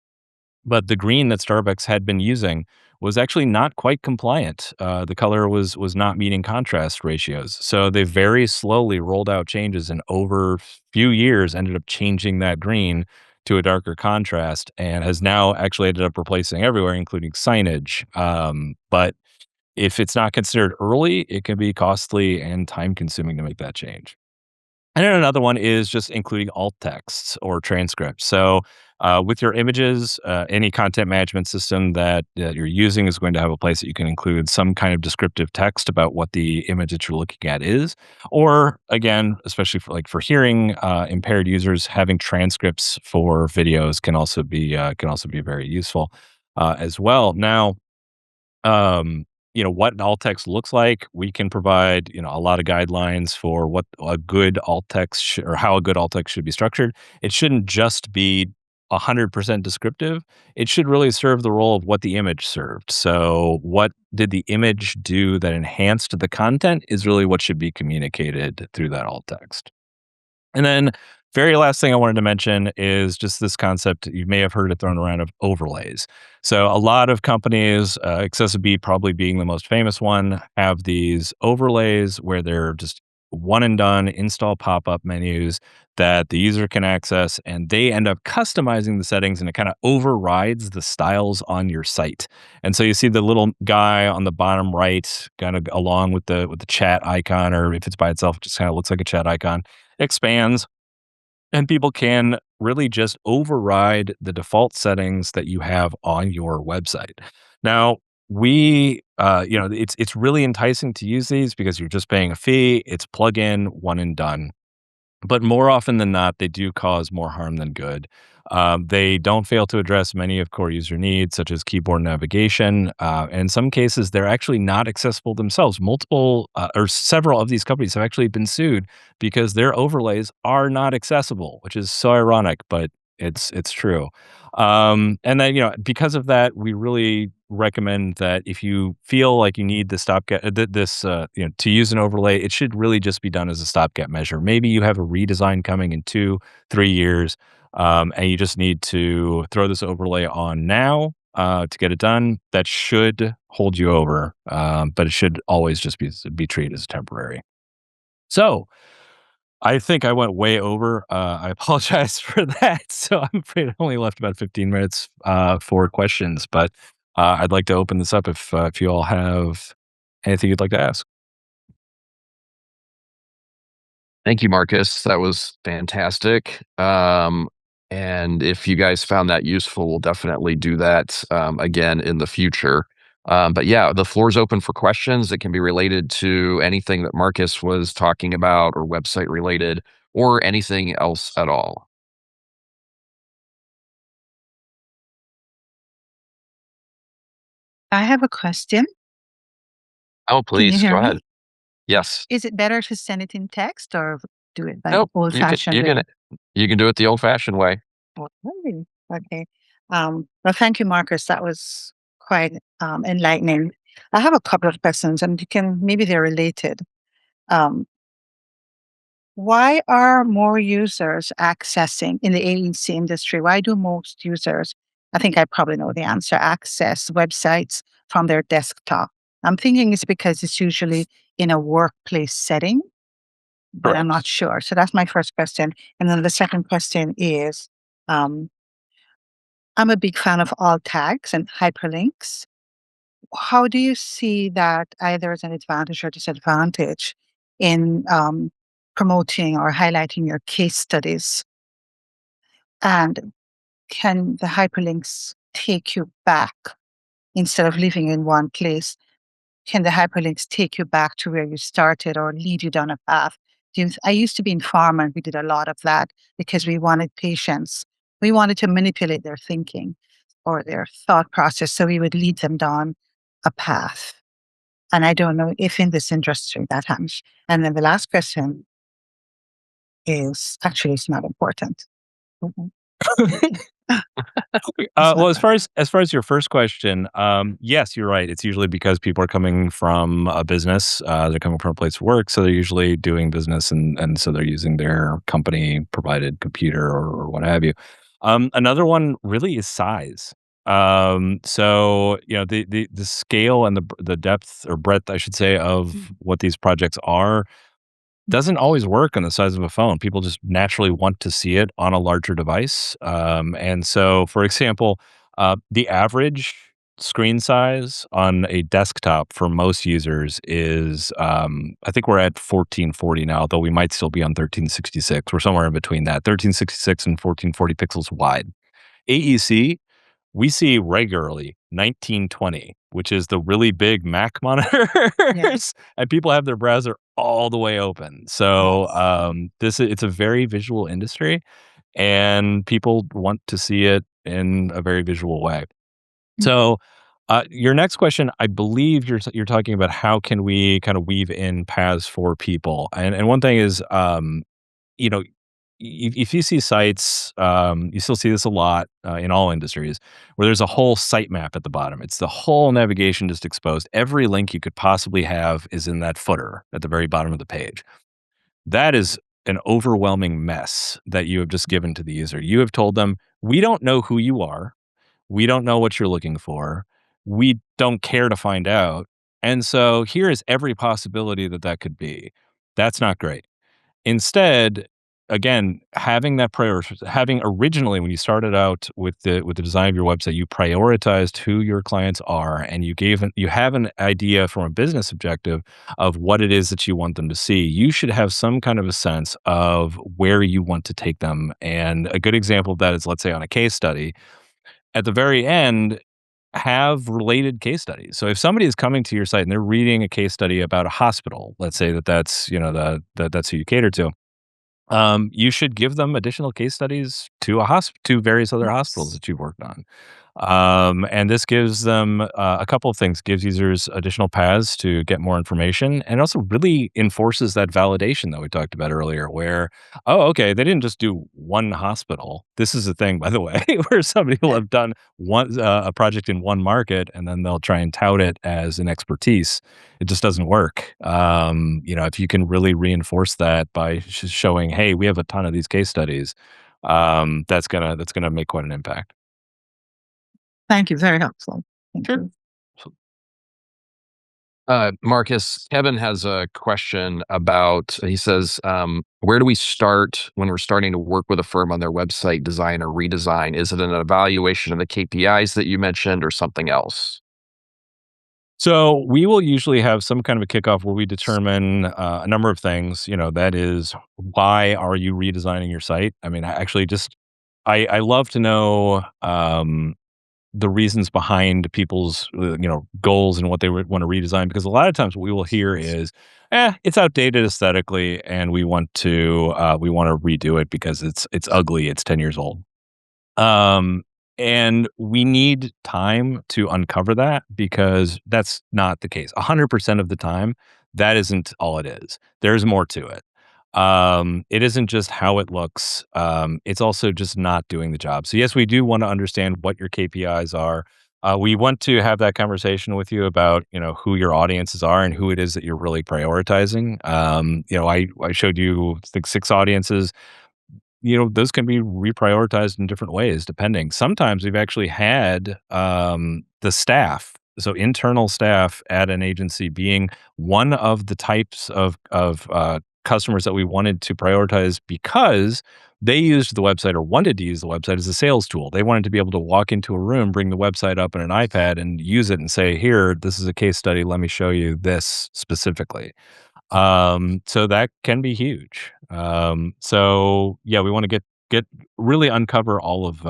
but the green that Starbucks had been using was actually not quite compliant. The color was not meeting contrast ratios, so they very slowly rolled out changes, and over few years ended up changing that green to a darker contrast, and has now actually ended up replacing everywhere, including signage. But if it's not considered early, it can be costly and time consuming to make that change. And then another one is just including alt texts or transcripts. So, with your images, any content management system that you're using is going to have a place that you can include some kind of descriptive text about what the image that you're looking at is. Or again, especially for hearing impaired users, having transcripts for videos can also be very useful as well. Now, what alt text looks like. We can provide, a lot of guidelines for what a good alt text or how a good alt text should be structured. It shouldn't just be 100% descriptive. It should really serve the role of what the image served. So, what did the image do that enhanced the content is really what should be communicated through that alt text. And then, very last thing I wanted to mention is just this concept you may have heard it thrown around of overlays. So, a lot of companies, Accessibility probably being the most famous one, have these overlays where they're just one and done install pop up menus that the user can access, and they end up customizing the settings, and it kind of overrides the styles on your site. And so you see the little guy on the bottom right, kind of along with the chat icon, or if it's by itself, it just kind of looks like a chat icon, expands, and people can really just override the default settings that you have on your website. Now, it's really enticing to use these because you're just paying a fee. It's plug in, one and done. But more often than not, they do cause more harm than good. They don't fail to address many of core user needs, such as keyboard navigation. And in some cases, they're actually not accessible themselves. Multiple or several of these companies have actually been sued because their overlays are not accessible, which is so ironic, but it's true. And then because of that, we really recommend that if you feel like you need the stopgap, to use an overlay, it should really just be done as a stopgap measure. Maybe you have a redesign coming in 2, 3 years, and you just need to throw this overlay on now to get it done. That should hold you over, but it should always just be treated as temporary. So I think I went way over. I apologize for that. So I'm afraid I only left about 15 minutes for questions, but I'd like to open this up if you all have anything you'd like to ask. Thank you, Marcus. That was fantastic. And if you guys found that useful, we'll definitely do that again in the future. But yeah, the floor is open for questions that can be related to anything that Marcus was talking about or website related or anything else at all. I have a question. Oh, Can you please hear go me? ahead. Yes. Is it better to send it in text or do it by Nope. old-fashioned way? You can do it the old fashioned way. Oh, really? Okay. Well, thank you, Marcus. That was quite enlightening. I have a couple of questions, and you can maybe they're related. Um, why are more users accessing in the AEC industry? Why do most users, I think I probably know the answer, access websites from their desktop? I'm thinking it's because it's usually in a workplace setting. but I'm not Correct. sure. So that's my first question. And then the second question is, um, I'm a big fan of alt tags and hyperlinks. How do you see that either as an advantage or disadvantage in promoting or highlighting your case studies? And can the hyperlinks take you back instead of living in one place? Can the hyperlinks take you back to where you started or lead you down a path? I used to be in pharma and we did a lot of that because we wanted patients. We wanted to manipulate their thinking or their thought process. So we would lead them down a path. And I don't know if in this industry that happens. And then the last question is actually it's not important. Mhm. It's not Well, that. as far as your first question, yes, you're right. It's usually because people are coming from a business. They're coming from a place of work, so they're usually doing business, and so they're using their company provided computer or what have you. Another one really is size. So the scale and the depth or breadth, I should say, of what these projects are doesn't always work on the size of a phone. People just naturally want to see it on a larger device. And so, for example, the average screen size on a desktop for most users is, I think we're at 1440 now, though we might still be on 1366. We're somewhere in between that, 1366 and 1440 pixels wide. AEC, we see regularly 1920, which is the really big Mac Yeah. monitors, and people have their browser all the way open. So Yes. it's a very visual industry, and people want to see it in a very visual way. Mm. So your next question, I believe you're talking about how can we kind of weave in paths for people, and one thing is you know, if you see sites, you still see this a lot in all industries, where there's a whole sitemap at the bottom. It's the whole navigation just exposed. Every link you could possibly have is in that footer at the very bottom of the page. That is an overwhelming mess that you have just given to the user. You have told them, we don't know who you are. We don't know what you're looking for. We don't care to find out. And so here is every possibility that that could be. That's not great. Instead, again, having that having originally when you started out with the design of your website, you prioritized who your clients are, and you have an idea from a business objective of what it is that you want them to see. You should have some kind of a sense of where you want to take them. And a good example of that is, let's say, on a case study. At the very end, have related case studies. So if somebody is coming to your site and they're reading a case study about a hospital, let's say that's that's who you cater to, you should give them additional case studies to various other hospitals Yes. that you've worked on. And this gives them a couple of things, gives users additional paths to get more information, and also really enforces that validation that we talked about earlier, where, oh, okay, they didn't just do one hospital. This is a thing, by the way, where somebody will have done a project in one market, and then they'll try and tout it as an expertise. It just doesn't work. If you can really reinforce that by showing, hey, we have a ton of these case studies, that's gonna make quite an impact. Thank you. Very helpful. Thank Sure. you. So Marcus, Kevin has a question about, he says, where do we start when we're starting to work with a firm on their website design or redesign? Is it an evaluation of the KPIs that you mentioned or something else? So we will usually have some kind of a kickoff where we determine a number of things. That is, why are you redesigning your site? I mean, actually, just I love to know the reasons behind people's goals and what they would want to redesign, because a lot of times what we will hear is, it's outdated aesthetically, and we want to redo it because it's ugly. It's 10 years old. Um, and we need time to uncover that, because that's not the case. 100% of the time, that isn't all it is. There's more to it. It isn't just how it looks. It's also just not doing the job. So yes, we do want to understand what your KPIs are. We want to have that conversation with you about, who your audiences are and who it is that you're really prioritizing. I showed you, I think, 6 audiences. Those can be reprioritized in different ways depending. Sometimes we've actually had the staff, so internal staff at an agency, being one of the types of customers that we wanted to prioritize because they used the website or wanted to use the website as a sales tool. They wanted to be able to walk into a room, bring the website up on an iPad and use it and say, "Here, this is a case study. Let me show you this specifically." So that can be huge. So yeah, we want to get really uncover all of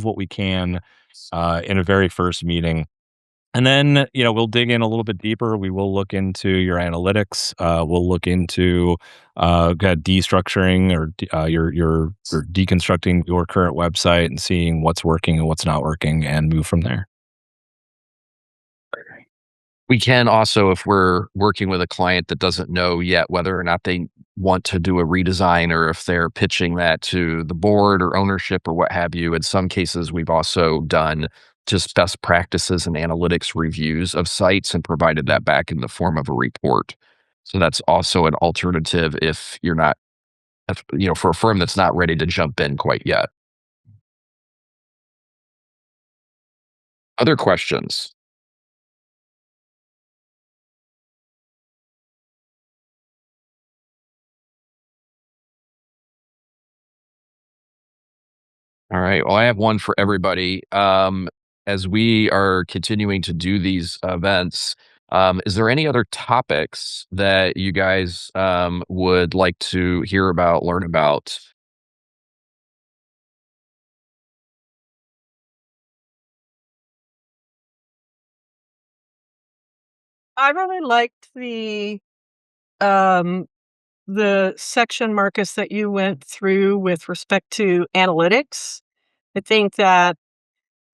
what we can in a very first meeting. And then, we'll dig in a little bit deeper. We will look into your analytics. We'll look into kind of destructuring or or deconstructing your current website and seeing what's working and what's not working, and move from there. We can also, if we're working with a client that doesn't know yet whether or not they want to do a redesign or if they're pitching that to the board or ownership or what have you, in some cases, we've also done just best practices and analytics reviews of sites and provided that back in the form of a report. So that's also an alternative if you're not, for a firm that's not ready to jump in quite yet. Other questions? All right. Well, I have one for everybody. As we are continuing to do these events, is there any other topics that you guys would like to hear about, learn about? I really liked um, the section, Marcus, that you went through with respect to analytics. I think that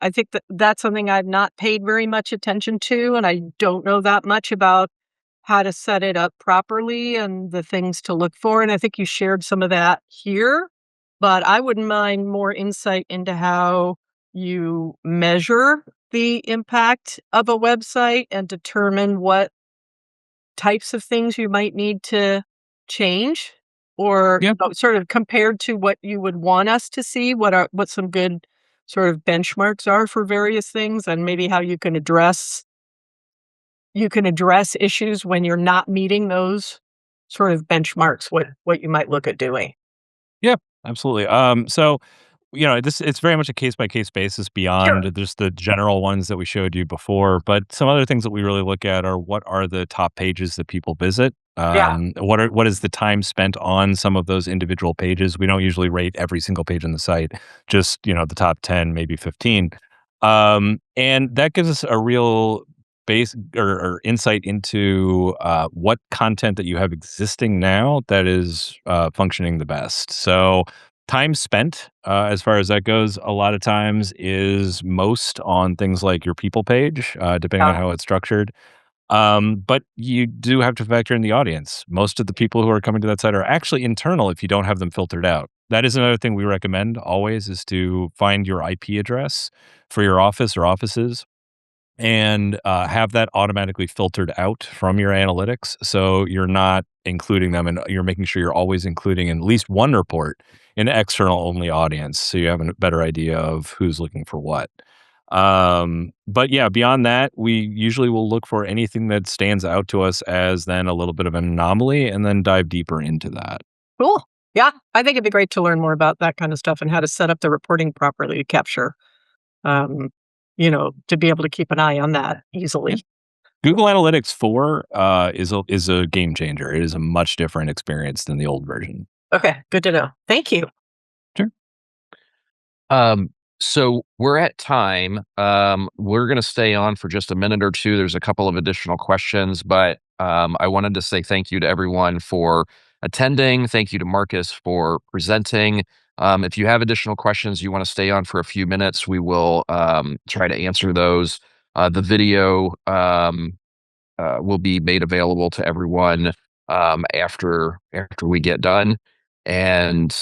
I think that that's something I've not paid very much attention to, and I don't know that much about how to set it up properly and the things to look for. And I think you shared some of that here, but I wouldn't mind more insight into how you measure the impact of a website and determine what types of things you might need to change, or Yeah. sort of compared to what you would want us to see, what some good sort of benchmarks are for various things, and maybe how you can address issues when you're not meeting those sort of benchmarks, what you might look at doing. Yeah, absolutely. So this it's very much a case by case basis Sure. beyond just the general ones that we showed you before. But some other things that we really look at are what are the top pages that people visit. Yeah. What is the time spent on some of those individual pages? We don't usually rate every single page on the site, just the top 10, maybe 15. And that gives us a real base or insight into what content that you have existing now that is functioning the best. So time spent, as far as that goes, a lot of times is most on things like your people page, depending on Yeah. how it's structured. But you do have to factor in the audience. Most of the people who are coming to that site are actually internal if you don't have them filtered out. That is another thing we recommend always is to find your IP address for your office or offices and have that automatically filtered out from your analytics. So you're not including them and you're making sure you're always including in at least one report an external only audience. So you have a better idea of who's looking for what. But yeah, beyond that, we usually will look for anything that stands out to us as then a little bit of an anomaly and then dive deeper into that. Cool. Yeah, I think it'd be great to learn more about that kind of stuff and how to set up the reporting properly to capture, um, to be able to keep an eye on that Yeah. easily. Google Analytics 4 is a game changer. It is a much different experience than the old version. Okay, good to know. Thank you. Sure. Um, so we're at time. We're going to stay on for just a minute or two. There's a couple of additional questions, but I wanted to say thank you to everyone for attending. Thank you to Marcus for presenting. If you have additional questions, you want to stay on for a few minutes, we will try to answer those. The video will be made available to everyone after we get done, and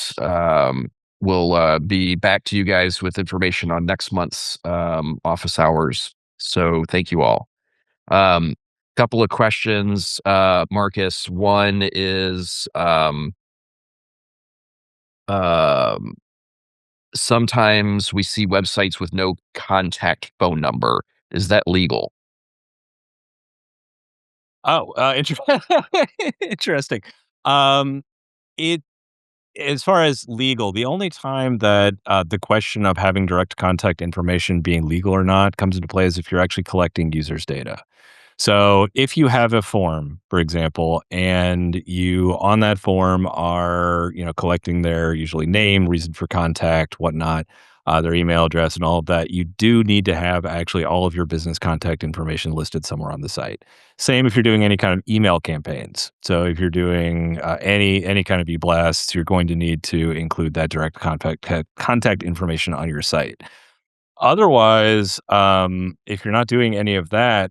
we'll be back to you guys with information on next month's office hours. So thank you all. Um, Couple of questions, Marcus. One is um, sometimes we see websites with no contact phone number. Is that legal? Oh, interesting. Um, it as far as legal, the only time that the question of having direct contact information being legal or not comes into play is if you're actually collecting users' data. So if you have a form, for example, and you on that form are, collecting their usually name, reason for contact, whatnot, their email address and all of that, you do need to have actually all of your business contact information listed somewhere on the site. Same if you're doing any kind of email campaigns. So if you're doing any kind of e-blasts, you're going to need to include that direct contact information on your site. Otherwise, if you're not doing any of that,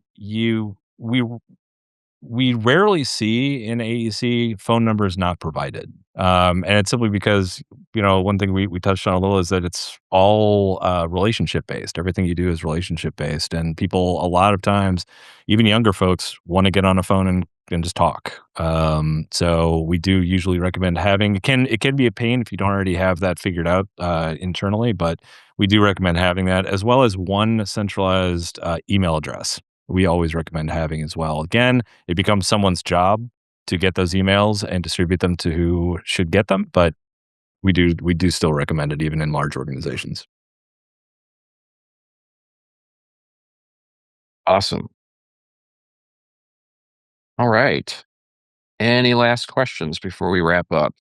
we rarely see in AEC phone numbers not provided. And it's simply because, one thing we touched on a little is that it's all relationship based. Everything you do is relationship based. And people, a lot of times, even younger folks, want to get on a phone and just talk. So we do usually recommend having it can be a pain if you don't already have that figured out internally, but we do recommend having that as well as one centralized email address. We always recommend having as well. Again, it becomes someone's job to get those emails and distribute them to who should get them, but we do still recommend it even in large organizations. Awesome. All right. Any last questions before we wrap up?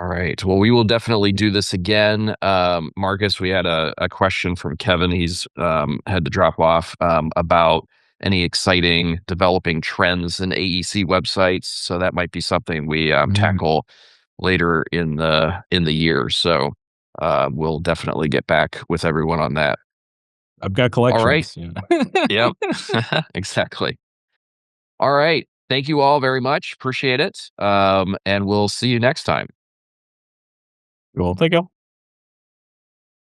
All right. Well, we will definitely do this again. Marcus, we had a question from Kevin. He's had to drop off about any exciting developing trends in AEC websites. So that might be something we Mm, tackle later in the year. So we'll definitely get back with everyone on that. I've got All right. collections. Yep. Exactly. All right. Thank you all very much. Appreciate it. And we'll see you next time. Cool. Thank you.